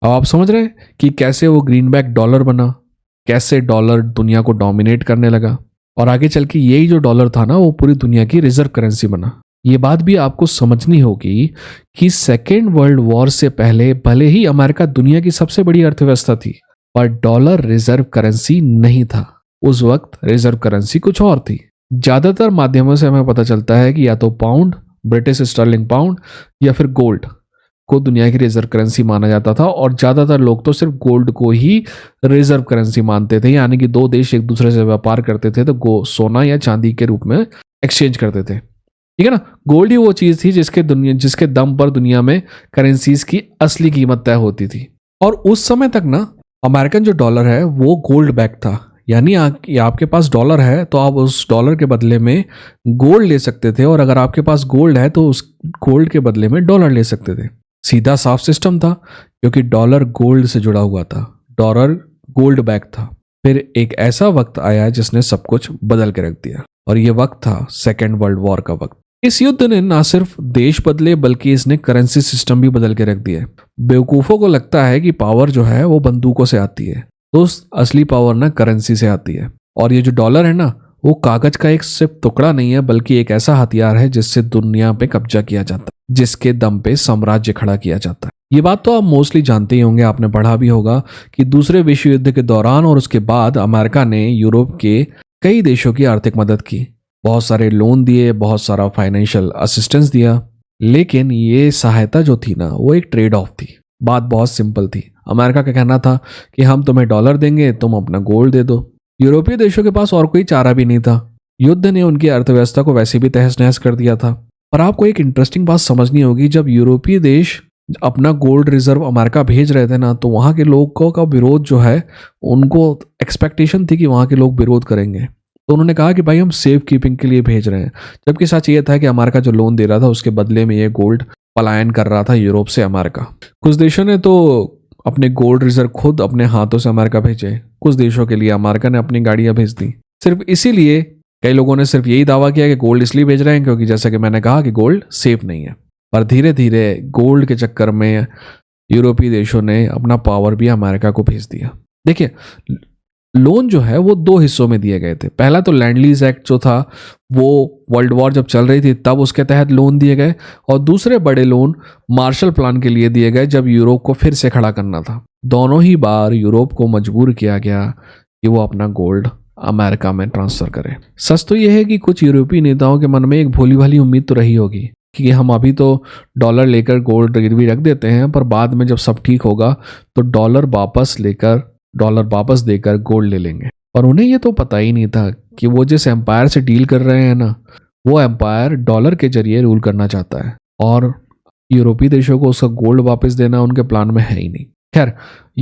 अब आप समझ रहे हैं कि कैसे वो ग्रीनबैक डॉलर बना, कैसे डॉलर दुनिया को डोमिनेट करने लगा, और आगे चल के यही जो डॉलर था ना वो पूरी दुनिया की रिजर्व करेंसी बना। ये बात भी आपको समझनी होगी कि सेकेंड वर्ल्ड वॉर से पहले भले ही अमेरिका दुनिया की सबसे बड़ी अर्थव्यवस्था थी, पर डॉलर रिजर्व करेंसी नहीं था। उस वक्त रिजर्व करेंसी कुछ और थी। ज्यादातर माध्यमों से हमें पता चलता है कि या तो पाउंड, ब्रिटिश स्टर्लिंग पाउंड, या फिर गोल्ड को दुनिया की रिजर्व करेंसी माना जाता था, और ज्यादातर लोग तो सिर्फ गोल्ड को ही रिजर्व करेंसी मानते थे, यानी कि दो देश एक दूसरे से व्यापार करते थे तो सोना या चांदी के रूप में एक्सचेंज करते थे। ठीक है ना। गोल्ड ही वो चीज थी जिसके दम पर दुनिया में करेंसीज की असली कीमत तय होती थी। और उस समय तक ना अमेरिकन जो डॉलर है वो गोल्ड बैक था, यानी आपके पास डॉलर है तो आप उस डॉलर के बदले में गोल्ड ले सकते थे, और अगर आपके पास गोल्ड है तो उस गोल्ड के बदले में डॉलर ले सकते थे। सीधा साफ सिस्टम था, क्योंकि डॉलर गोल्ड से जुड़ा हुआ था, डॉलर गोल्ड बैक था। फिर एक ऐसा वक्त आया जिसने सब कुछ बदल के रख दिया, और ये वक्त था सेकेंड वर्ल्ड वॉर का वक्त। इस युद्ध ने ना सिर्फ देश बदले बल्कि इसने करेंसी सिस्टम भी बदल के रख दिया। बेवकूफों को लगता है कि पावर जो है वो बंदूकों से आती है, तो असली पावर ना करेंसी से आती है। और ये जो डॉलर है ना वो कागज का एक सिर्फ टुकड़ा नहीं है, बल्कि एक ऐसा हथियार है जिससे दुनिया पे कब्जा किया जाता है, जिसके दम पे साम्राज्य खड़ा किया जाता है। ये बात तो आप मोस्टली जानते ही होंगे, आपने पढ़ा भी होगा कि दूसरे विश्व युद्ध के दौरान और उसके बाद अमेरिका ने यूरोप के कई देशों की आर्थिक मदद की, बहुत सारे लोन दिए, बहुत सारा फाइनेंशियल असिस्टेंस दिया। लेकिन ये सहायता जो थी ना वो एक ट्रेड ऑफ थी। बात बहुत सिंपल थी। अमेरिका का कहना था कि हम तुम्हें डॉलर देंगे, तुम अपना गोल्ड दे दो। यूरोपीय देशों के पास और कोई चारा भी नहीं था। युद्ध ने उनकी अर्थव्यवस्था को वैसे भी तहस नहस कर दिया था। पर आपको एक इंटरेस्टिंग बात समझनी होगी, जब यूरोपीय देश अपना गोल्ड रिजर्व अमेरिका भेज रहे थे ना, तो वहां के लोगों का विरोध जो है, उनको एक्सपेक्टेशन थी कि वहां के लोग विरोध करेंगे, तो उन्होंने कहा कि भाई हम सेफ कीपिंग के लिए भेज रहे हैं। जबकि सच ये था कि अमेरिका जो लोन दे रहा था उसके बदले में ये गोल्ड पलायन कर रहा था यूरोप से अमेरिका। कुछ देशों ने तो अपने गोल्ड रिजर्व खुद अपने हाथों से अमेरिका भेजे, कुछ देशों के लिए अमेरिका ने अपनी गाड़ियां भेज दी। सिर्फ इसीलिए कई लोगों ने सिर्फ यही दावा किया कि गोल्ड इसलिए भेज रहे हैं क्योंकि जैसा कि मैंने कहा कि गोल्ड सेफ नहीं है। पर धीरे धीरे गोल्ड के चक्कर में यूरोपीय देशों ने अपना पावर भी अमेरिका को भेज दिया। देखिए, लोन जो है वो दो हिस्सों में दिए गए थे। पहला तो लैंड लीज एक्ट जो था वो वर्ल्ड वॉर जब चल रही थी तब उसके तहत लोन दिए गए, और दूसरे बड़े लोन मार्शल प्लान के लिए दिए गए जब यूरोप को फिर से खड़ा करना था। दोनों ही बार यूरोप को मजबूर किया गया कि वो अपना गोल्ड अमेरिका में ट्रांसफर करे। सच तो यह है कि कुछ यूरोपीय नेताओं के मन में एक भोली भाली उम्मीद तो रही होगी कि हम अभी तो डॉलर लेकर गोल्ड गिरवी रख देते हैं, पर बाद में जब सब ठीक होगा तो डॉलर वापस देकर गोल्ड ले लेंगे। और उन्हें ये तो पता ही नहीं था कि वो जिस एम्पायर से डील कर रहे हैं ना, वो एम्पायर डॉलर के जरिए रूल करना चाहता है, और यूरोपीय देशों को उसका गोल्ड वापस देना उनके प्लान में है ही नहीं। खैर,